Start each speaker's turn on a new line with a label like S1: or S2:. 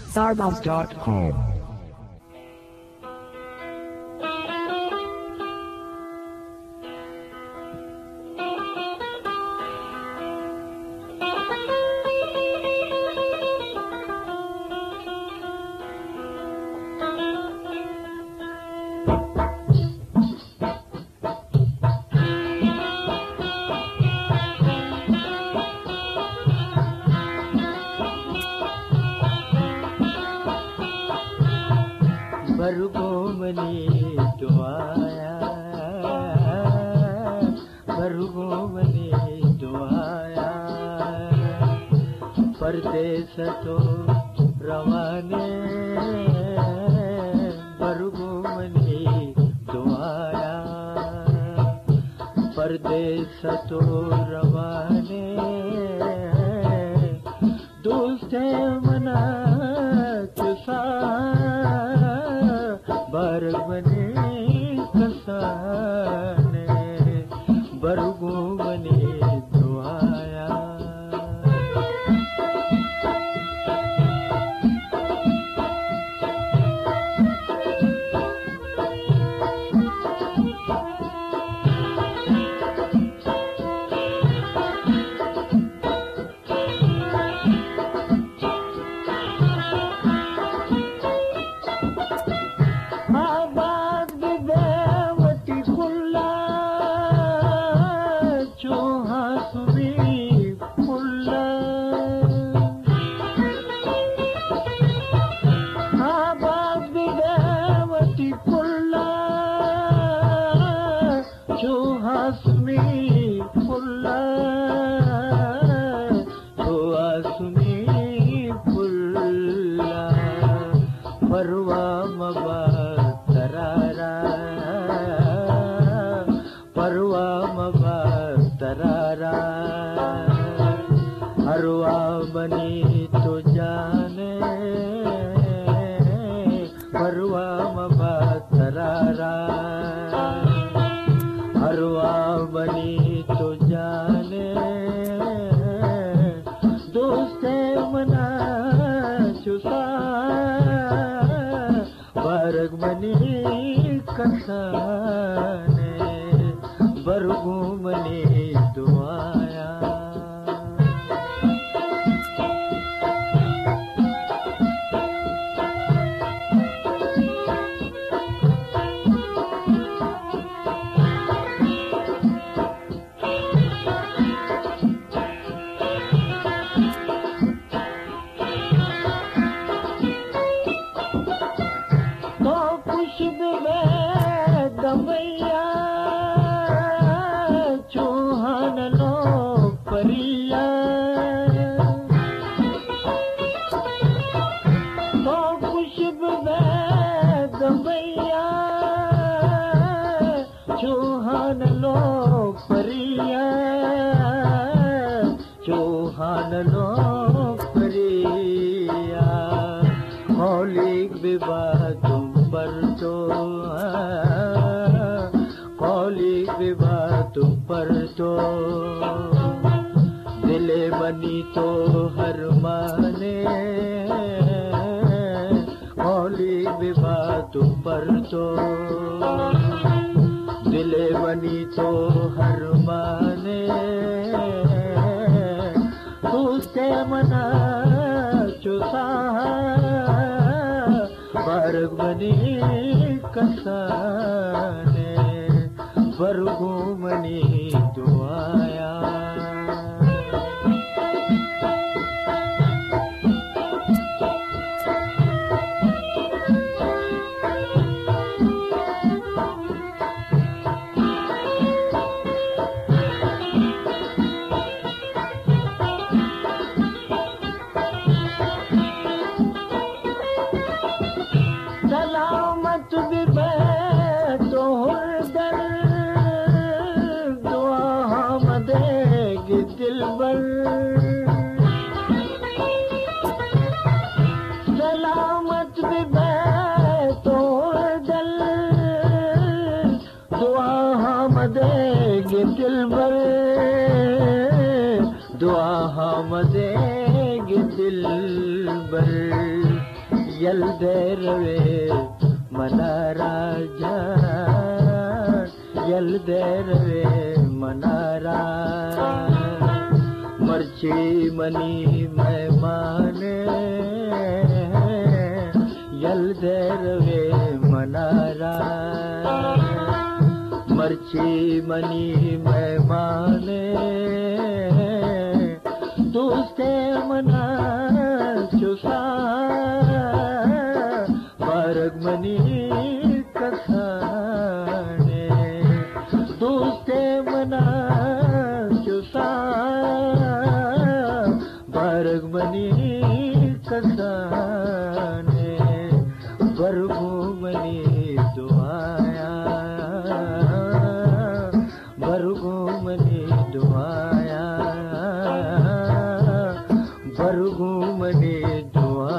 S1: Sarbounce.com.
S2: परदेस तो रवाने बरगुमनी दुआया परदेस तो रवाने दोस्ते मना तुसा बरगुमनी कसाने बरगुमनी दुआया हरवा बनी तो जाने परवा मबा तरारा हरवा बनी तो जाने दोस्ते मना चुसा बरग बनी कसाने बरगु मनी दुआया चौहान लोग परिया मौलिक विवाह तुम पर तो मौलिक विवाह तुम पर तो दिले बनी तो हर माने मौलिक विवाह तुम पर तो दिले बनी तो हर माने तुझसे मना चुसा बरग बनी कसाने बरगु मनी दुआया सलामत भी तो दल दुआ हम देंगे दिल भर दुआ हम देंगे दिल भर यल्देरवे मनाराजा यल्देरवे मनारा मर्ची मनी मेहमाने यल्देरवे मनारा मर्ची मनी मेहमाने दोस्ते मना चुसा बारगमनी कथाने दोस्ते मना चुसा बारगमनी कथाने बरगुमनी दुआया बरगुमनी दुआया बरगुमनी दुआ